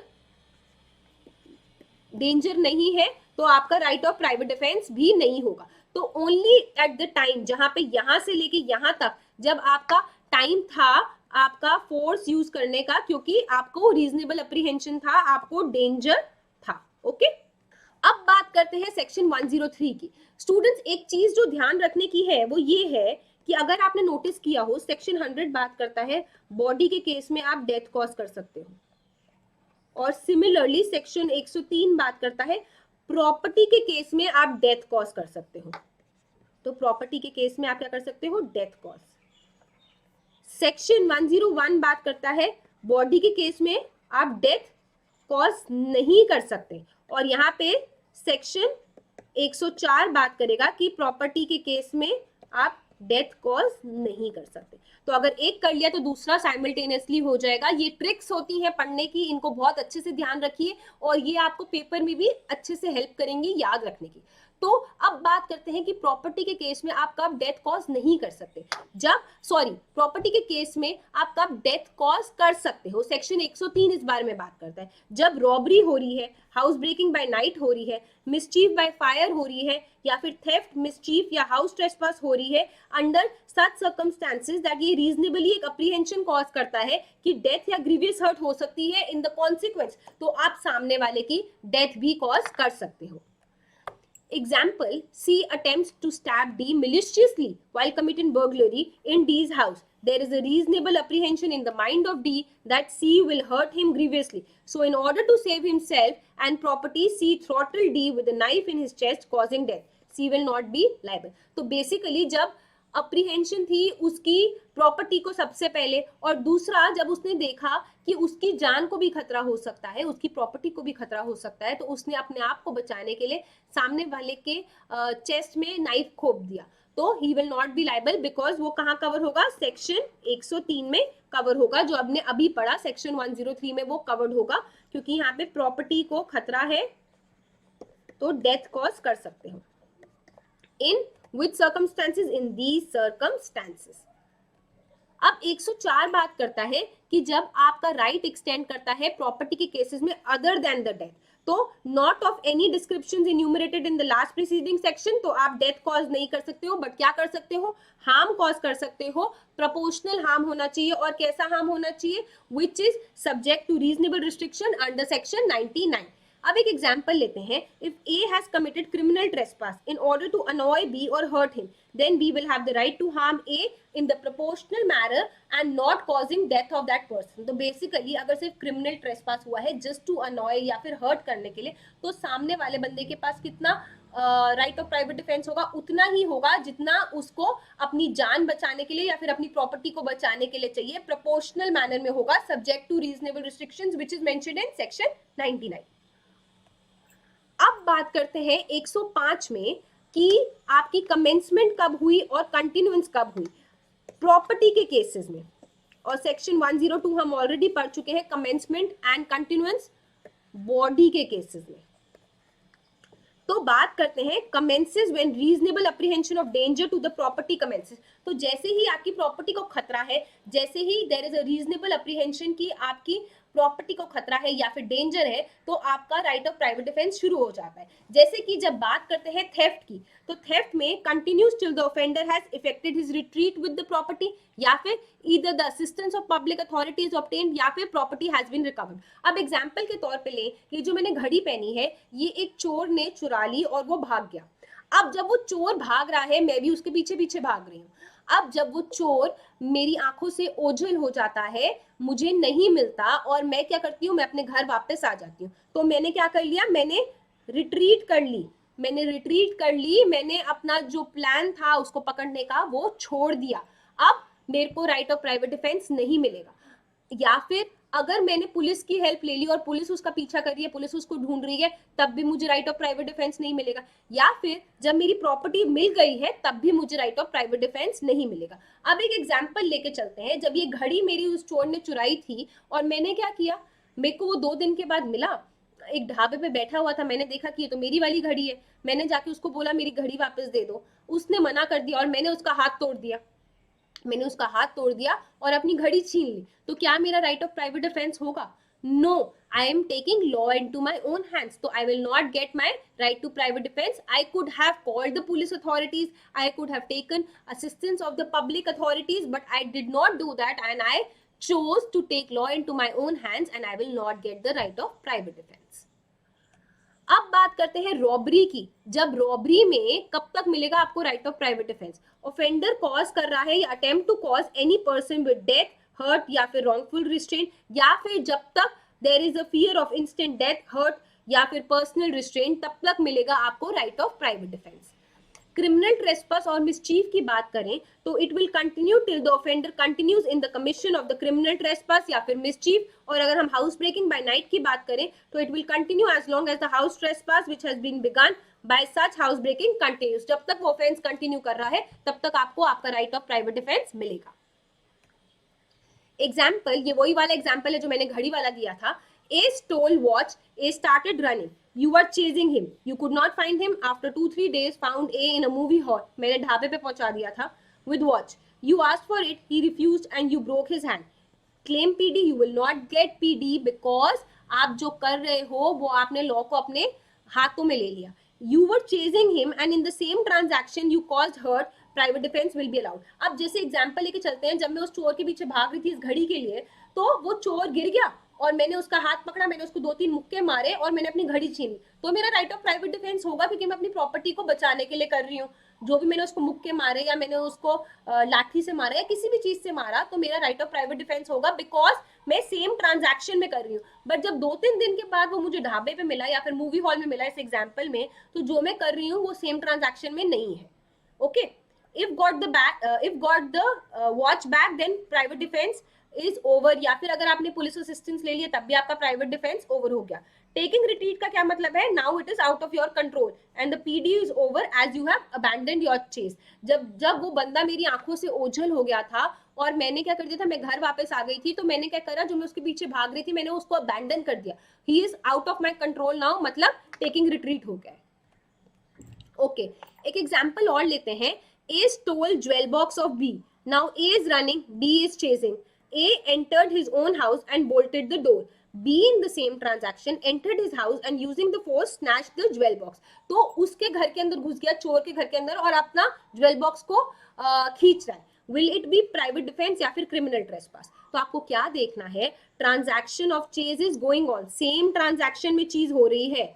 डेंजर नहीं है, तो आपका राइट ऑफ प्राइवेट डिफेंस भी नहीं होगा। तो ओनली एट द टाइम जहां पे यहां से लेके यहां तक जब आपका टाइम था आपका फोर्स यूज करने का, क्योंकि आपको रीजनेबल अप्रीहेंशन था, आपको डेंजर था। ओके, अब बात करते हैं सेक्शन 103 की। स्टूडेंट्स एक चीज जो ध्यान रखने की है वो ये है कि अगर आपने नोटिस किया हो सेक्शन 100 बात करता है बॉडी के केस में आप डेथ कॉज कर सकते हो, और सिमिलरली सेक्शन 103 बात करता है प्रॉपर्टी के केस में आप डेथ कॉज कर सकते हो। तो प्रॉपर्टी के केस में आप क्या कर सकते हो, डेथ कॉज। सेक्शन 101 बात करता है बॉडी के केस में आप डेथ कॉज नहीं कर सकते, और यहाँ पे सेक्शन 104 बात करेगा कि प्रॉपर्टी के केस में आप डेथ कॉज नहीं कर सकते। तो अगर एक कर लिया तो दूसरा साइमल्टेनियसली हो जाएगा। ये ट्रिक्स होती हैं पढ़ने की, इनको बहुत अच्छे से ध्यान रखिए और ये आपको पेपर में भी अच्छे से हेल्प करेंगी याद रखने की। तो अब बात करते हैं कि प्रॉपर्टी के केस में आप कब डेथ कॉज नहीं कर सकते, प्रॉपर्टी के केस में आप कब डेथ कॉज कर सकते हो। सेक्शन 103 इस बारे में बात करता है जब रॉबरी हो रही है, हाउस ब्रेकिंग बाय नाइट हो रही है, मिसचीफ बाय फायर हो रही है, या फिर थेफ्ट, मिसचीफ या हाउस ट्रेसपास हो रही है, अंडर सच सर्कमस्टेंसेस दैट ये रीजनेबली एक अप्रीहेंशन कॉज करता है कि डेथ या ग्रीवियस हर्ट हो सकती है इन द कॉन्सिक्वेंस, तो आप सामने वाले की डेथ भी कॉज कर सकते हो। Example, C attempts to stab D maliciously while committing burglary in D's house. There is a reasonable apprehension in the mind of D that C will hurt him grievously. So in order to save himself and property, C throttled D with a knife in his chest, causing death. C will not be liable. तो basically जब apprehension थी उसकी property को सबसे पहले, और दूसरा जब उसने देखा कि उसकी जान को भी खतरा हो सकता है, उसकी प्रॉपर्टी को भी खतरा हो सकता है, तो उसने अपने आप को बचाने के लिए सामने वाले के चेस्ट में नाइफ खोप दिया। तो he will not be liable because वो कहाँ कवर होगा, सेक्शन 103 में कवर होगा। जो आपने अभी पढ़ा सेक्शन 103 में वो कवर्ड होगा, क्योंकि यहाँ पे प्रॉपर्टी को खतरा है तो डेथ कॉज कर सकते हो। इन With circumstances, in these circumstances. अब 104 बात करता है कि जब आपका राइट एक्सटेंड करता है प्रॉपर्टी के केसेस में अदर देन द डेथ, तो not of any descriptions enumerated in the last preceding section, तो आप डेथ कॉज नहीं कर सकते हो, बट क्या कर सकते हो, हार्म कॉज कर सकते हो। प्रोपोर्शनल हार्म होना चाहिए, और कैसा हार्म होना चाहिए, which is subject to reasonable restriction under section 99। अब एक एग्जांपल लेते हैं, if A has committed criminal trespass in order to annoy B or hurt him, then B will have the right to harm A in the proportional manner and not causing death of that person. तो basically अगर सिर्फ criminal trespass हुआ है just to अनॉय या फिर hurt करने के लिए, तो सामने वाले बंदे के पास कितना राइट ऑफ प्राइवेट डिफेंस होगा, उतना ही होगा जितना उसको अपनी जान बचाने के लिए या फिर अपनी प्रॉपर्टी को बचाने के लिए चाहिए, प्रोपोर्शनल मैनर में होगा, subject to reasonable restrictions which is mentioned in section 99। अब बात करते हैं 105 में कि आपकी कमेंसमेंट कब हुई और कंटिन्यूएंस कब हुई प्रॉपर्टी के केसेस में, और सेक्शन 102 हम ऑलरेडी पढ़ चुके हैं, कमेंसमेंट एंड कंटिन्यूएंस बॉडी के केसेस में। तो बात करते हैं commences when reasonable apprehension of danger to the property commences. तो जैसे ही आपकी प्रॉपर्टी को खतरा है, जैसे ही there is a reasonable apprehension की आपकी प्रॉपर्टी को खतरा है या फिर डेंजर है, तो आपका राइट ऑफ प्राइवेट डिफेंस शुरू हो जाता है। जैसे कि जब बात करते हैं थेफ्ट की, तो थेफ्ट में continues till the offender has affected his retreat with the property, या फिर either the assistance of public authorities obtained, या फिर प्रॉपर्टी हैज बीन रिकवर्ड। अब एग्जांपल के तौर पे लें, ये जो मैंने घड़ी पहनी है, ये एक चोर ने चुरा ली और वो भाग गया। अब जब वो चोर भाग रहा है, मैं भी उसके पीछे पीछे भाग रही हूँ। अब जब वो चोर मेरी आंखों से ओझल हो जाता है, मुझे नहीं मिलता, और मैं क्या करती हूँ, मैं अपने घर वापस आ जाती हूँ। तो मैंने क्या कर लिया, मैंने रिट्रीट कर ली, मैंने अपना जो प्लान था उसको पकड़ने का वो छोड़ दिया। अब मेरे को राइट ऑफ प्राइवेट डिफेंस नहीं मिलेगा। या फिर अगर मैंने पुलिस की हेल्प ले ली और पुलिस उसका पीछा कर रही है, पुलिस उसको ढूंढ रही है, तब भी मुझे राइट ऑफ प्राइवेट डिफेंस नहीं मिलेगा। या फिर जब मेरी प्रॉपर्टी मिल गई है तब भी मुझे राइट ऑफ प्राइवेट डिफेंस नहीं मिलेगा। अब एक एग्जांपल लेके चलते हैं, जब ये घड़ी मेरी उस चोर ने चुराई थी और मैंने क्या किया, मेरे को वो 2 दिन के बाद मिला, एक ढाबे पे बैठा हुआ था, मैंने देखा कि ये तो मेरी वाली घड़ी है, मैंने जाके उसको बोला मेरी घड़ी वापस दे दो, उसने मना कर दिया और मैंने उसका हाथ तोड़ दिया और अपनी घड़ी छीन ली। तो क्या मेरा राइट ऑफ प्राइवेट डिफेंस होगा? No, I am taking law into my own hands, तो I will not get my right to private defence. I could have called the police authorities, I could have taken assistance of the public authorities, but I did not do that and I chose to take law into my own hands and I will not get the right of private defense। अब बात करते हैं robbery की। जब robbery में कब तक मिलेगा आपको right of private defence? Offender cause कर रहा है या attempt to cause any person with death, hurt या फिर रॉन्गफुल रिस्ट्रेंट, या फिर जब तक there is a fear of instant death, hurt या फिर पर्सनल रिस्ट्रेंट, तब तक मिलेगा आपको right of private defence. Criminal trespass और मिसचीफ की बात करें तो it will continue till the offender continues in the commission of the criminal trespass या फिर मिसचीफ। और अगर हम हाउस ब्रेकिंग बाय नाइट की बात करें तो it will continue as long as the house trespass which has been begun by such house breaking continues. जब तक वो ऑफेंस कंटिन्यू कर रहा है तब तक आपको आपका राइट ऑफ प्राइवेट डिफेंस मिलेगा। एग्जाम्पल, ये वही वाला एग्जाम्पल है जो मैंने घड़ी वाला दिया था। A stole watch, A started running, you were chasing him, you could not find him, after 2-3 days found A in a movie hall, मैंने ढाबे पे पहुंचा दिया था with watch, you asked for it, he refused and you broke his hand, claim PD, you will not get PD because आप जो कर रहे हो वो आपने लॉ को अपने हाथों में ले लिया। You were chasing him and in the same transaction you caused hurt, private defence will be allowed. अब जैसे एग्जांपल लेके चलते हैं, जब मैं उस चोर के पीछे भाग रही थी इस घड़ी के लिए, तो वो चोर गिर गया और मैंने उसका हाथ पकड़ा, मैंने उसको 2-3 मुक्के मारे और मैंने अपनी घड़ी छीनी, तो मेरा राइट ऑफ प्राइवेट डिफेंस होगा क्योंकि मैं अपनी प्रॉपर्टी को बचाने के लिए कर रही हूँ। जो भी मैंने उसको मुक्के मारे या मैंने उसको लाठी से मारा या किसी भी चीज से मारा, तो मेरा राइट ऑफ प्राइवेट डिफेंस होगा बिकॉज मैं सेम ट्रांजैक्शन में कर रही हूँ। बट जब 2-3 दिन के बाद वो मुझे ढाबे पे मिला या फिर मूवी हॉल में मिला इस एग्जाम्पल में, तो जो मैं कर रही हूँ वो सेम ट्रांजैक्शन में नहीं है। Okay, if got the watch back then private defense is over, या फिर अगर आपने पुलिस असिस्टेंस ले लिया तब भी आपका प्राइवेट डिफेंस ओवर हो गया। टेकिंग रिट्रीट का क्या मतलब है? Now it is out of your control and the PD is over as you have abandoned your chase. जब वो बंदा मेरी आंखों से ओझल हो गया था और मैंने क्या कर दिया था, मैं घर वापस आ गई थी, तो मैंने क्या करा, जो मैं उसके पीछे भाग रही थी मैंने उसको अबैंडन कर दिया। He is out of my control now, मतलब टेकिंग रिट्रीट हो गया। ओके, एक एग्जाम्पल और लेते हैं। A stole jewel box of B. Now A is running, B is chasing. A entered his own house and bolted the door. B in the same transaction entered his house and using the force snatched the jewel box. तो उसके घर के अंदर घुस गया, चोर के घर के अंदर, और अपना ज्वेल बॉक्स को खींच रहा है। Will it be private defence या फिर क्रिमिनल ट्रेसपास? तो आपको क्या देखना है, transaction of chase is going on, same transaction में चीज हो रही है,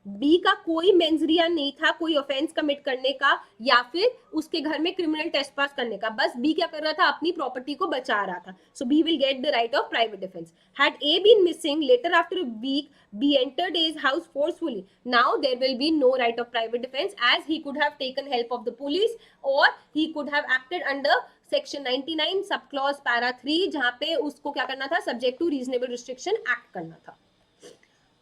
बी का कोई मेंजरिया नहीं था कोई ऑफेंस कमिट करने का या फिर उसके घर में क्रिमिनल टेस्टपास करने का, बस बी क्या कर रहा था, अपनी प्रॉपर्टी को बचा रहा था. So B will get the right of private defence. Had A been missing later after a week, B entered A's house forcefully, now there will be no right of private defence as he could have taken help of the police और he could have acted under section 99 sub clause para 3, जहां पे उसको क्या करना था, subject to reasonable restriction act करना था.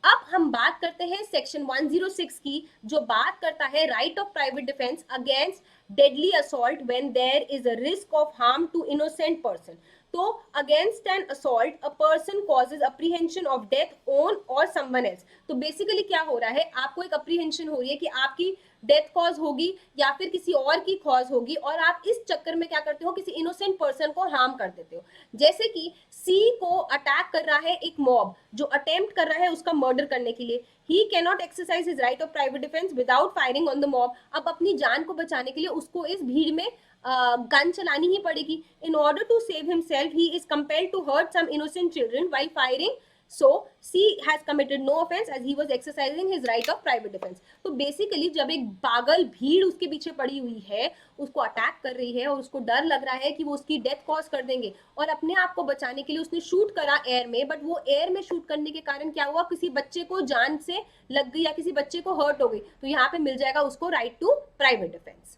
अब हम बात करते हैं सेक्शन 106 की, जो बात करता है right of private defence against deadly assault when there is a risk of harm to innocent person. तो against an assault a person causes apprehension of death on और समवन एल्स. तो बेसिकली क्या हो रहा है, आपको एक अप्रीहेंशन हो रही है कि आपकी डेथ कॉज होगी या फिर किसी और की कॉज होगी और आप इस चक्कर में क्या करते हो, किसी इनोसेंट पर्सन को हार्म कर देते हो. जैसे कि सी को अटैक कर रहा है एक मॉब जो अटेम्प्ट कर रहा है उसका मर्डर करने के लिए. ही cannot exercise his right of private defence without firing on the mob. अब अपनी जान को बचाने के लिए उसको इस भीड़ में गन चलानी ही पड़ेगी. In order to save himself he is compelled to hurt some innocent children while firing. So C has committed no offense as he was exercising his right of private defense. तो basically जब एक पागल भीड़ उसके पीछे पड़ी हुई है, उसको अटैक कर रही है और उसको डर लग रहा है कि वो उसकी डेथ कॉज कर देंगे और अपने आप को बचाने के लिए उसने शूट करा एयर में, बट वो एयर में शूट करने के कारण क्या हुआ, किसी बच्चे को जान से लग गई या किसी बच्चे को हर्ट हो गई, तो यहाँ पे मिल जाएगा उसको राइट टू प्राइवेट डिफेंस.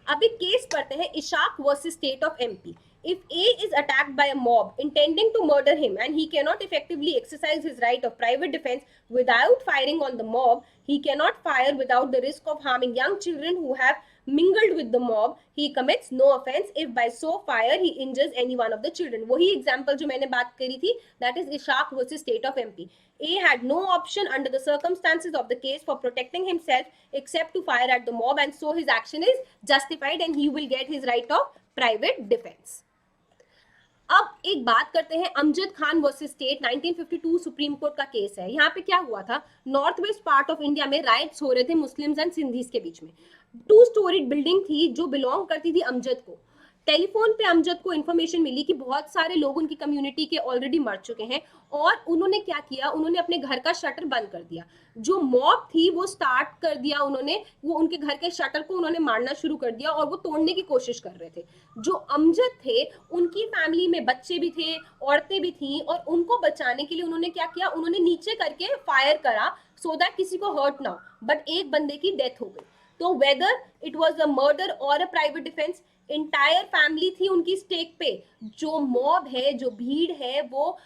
अब एक केस पढ़ते हैं, Ishaq versus state of MP. If A is attacked by a mob intending to murder him and he cannot effectively exercise his right of private defense without firing on the mob, he cannot fire without the risk of harming young children who have mingled with the mob. He commits no offense if by so fire he injures any one of the children. वही example जो मैंने बात करी थी, that is Ishaq versus state of MP. A had no option under the circumstances of the case for protecting himself except to fire at the mob, and so his action is justified and he will get his right of private defense. अब एक बात करते हैं Amjad Khan versus state, 1952 supreme court का case है. यहाँ पे क्या हुआ था, north west part of India में राइट्स हो रहे थे मुस्लिम्स एंड सिंधीज के बीच में. 2 स्टोरीड बिल्डिंग थी जो बिलोंग करती थी अमजद को. टेलीफोन पे अमजद को इन्फॉर्मेशन मिली कि बहुत सारे लोग उनकी कम्युनिटी के ऑलरेडी मर चुके हैं और उन्होंने क्या किया, उन्होंने अपने घर का शटर बंद कर दिया. जो मॉब थी वो स्टार्ट कर दिया, उन्होंने वो उनके घर के शटर को उन्होंने मारना शुरू कर दिया और वो तोड़ने की कोशिश कर रहे थे. जो अमजद थे उनकी फैमिली में बच्चे भी थे, औरतें भी थी और उनको बचाने के लिए उन्होंने क्या किया, उन्होंने नीचे करके फायर करा सो दैट किसी को हर्ट ना हो, बट एक बंदे की डेथ हो गई. तो whether it was a murder और a private defence, entire family थी उनकी स्टेक पे. जो मॉब है, जो भीड़ है, वो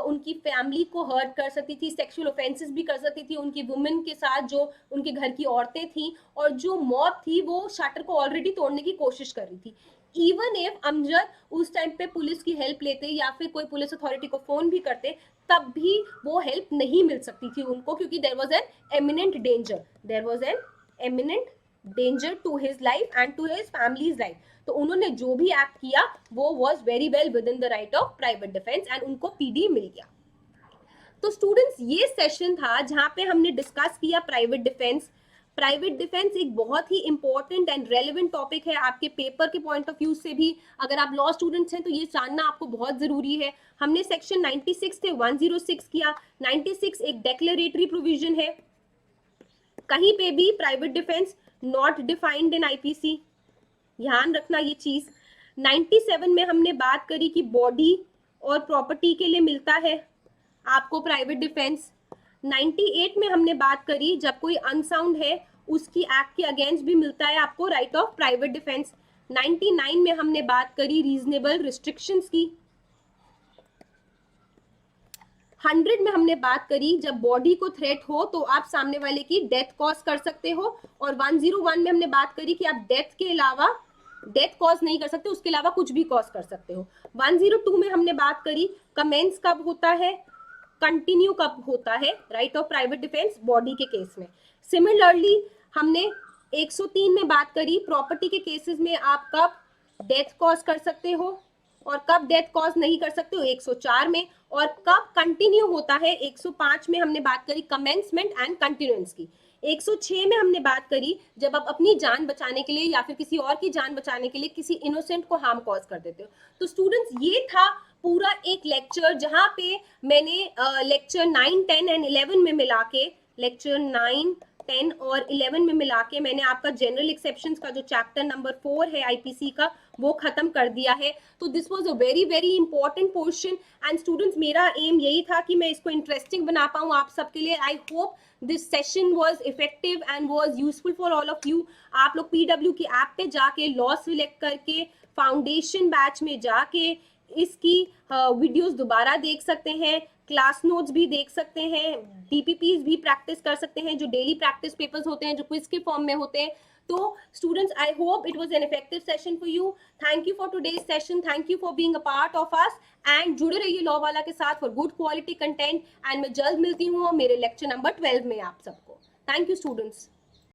उनकी फैमिली को हर्ट कर सकती थी, सेक्सुअल ऑफेंसेस भी कर सकती थी उनकी वुमेन के साथ जो उनके घर की औरतें थी, और जो मॉब थी वो शटर को ऑलरेडी तोड़ने की कोशिश कर रही थी. इवन इफ अमजद उस टाइम पे पुलिस की हेल्प लेते या फिर कोई पुलिस अथॉरिटी को फोन भी करते, तब भी वो हेल्प नहीं मिल सकती थी उनको, क्योंकि there was an eminent danger, there was an eminent danger to his life and to his family's life. तो उन्होंने जो भी एक्ट किया वो was very well within the right of private defence and उनको पीडी मिल गया. तो स्टूडेंट्स, ये सेशन था जहां पे हमने डिस्कस किया प्राइवेट डिफेंस. प्राइवेट डिफेंस एक बहुत ही इंपॉर्टेंट एंड रेलिवेंट टॉपिक है आपके पेपर के पॉइंट ऑफ व्यू से भी. अगर आप लॉ स्टूडेंट्स हैं तो ये जानना आपको बहुत जरूरी है. हमने सेक्शन 96 से 106 किया. 96 एक डेक्लेरेटरी प्रोविजन है, कहीं पे भी private defence not defined in IPC, ध्यान रखना ये चीज. 97 में हमने बात करी कि बॉडी और प्रॉपर्टी के लिए मिलता है आपको प्राइवेट डिफेंस. 98 में हमने बात करी जब कोई अनसाउंड है उसकी एक्ट के अगेंस्ट भी मिलता है आपको राइट ऑफ प्राइवेट डिफेंस. 99 में हमने बात करी रीजनेबल रिस्ट्रिक्शंस की. 100 में हमने बात करी जब बॉडी को थ्रेट हो तो आप सामने वाले की डेथ कॉज कर सकते हो. और 101 में हमने बात करी कि आप डेथ के अलावा डेथ कॉज नहीं कर सकते, उसके अलावा कुछ भी कॉज कर सकते हो. 102 में हमने बात करी कमेंस कब होता है, कंटिन्यू कब होता है right of private defence body के केस में. सिमिलरली हमने 103 में बात करी प्रॉपर्टी के केसेस में आप कब डेथ कॉज कर सकते हो और कब डेथ कॉज नहीं कर सकते हो 104 में, और कब कंटिन्यू होता है 105 में हमने बात करी कमेंसमेंट एंड कंटिन्यूएंस की. 106 में हमने बात करी जब आप अपनी जान बचाने के लिए या फिर किसी और की जान बचाने के लिए किसी इनोसेंट को हार्म कॉज कर देते हो। तो स्टूडेंट्स ये था पूरा एक लेक्चर जहां पे मैंने लेक्चर 9, 10 एंड 11 में मिला के, लेक्चर 9, 10 और 11 में मिला के मैंने आपका जनरल एक्सेप्शंस का जो चैप्टर नंबर 4 है आईपीसी का वो खत्म कर दिया है। तो this was a very very important portion and students मेरा एम यही था कि मैं इसको इंटरेस्टिंग बना पाऊँ आप सबके लिए। I hope this session was effective and was useful for all of you. आप लोग पीडब्ल्यू की ऐप पे जाके लॉ सिलेक्ट करके फाउंडेशन बैच में जाके इसकी वीडियोस दोबारा देख सकते हैं, क्लास नोट्स भी देख सकते हैं, डीपीपीज भी प्रैक्टिस कर सकते हैं जो डेली प्रैक्टिस पेपर्स होते हैं जो क्विज के फॉर्म में होते हैं। तो students I hope it was an effective session for you. Thank you for today's session, thank you for being a part of us and जुड़े रहिए लॉ वाला के साथ for good quality content and मैं जल्द मिलती हूँ मेरे लेक्चर नंबर 12 में आप सबको। Thank you students.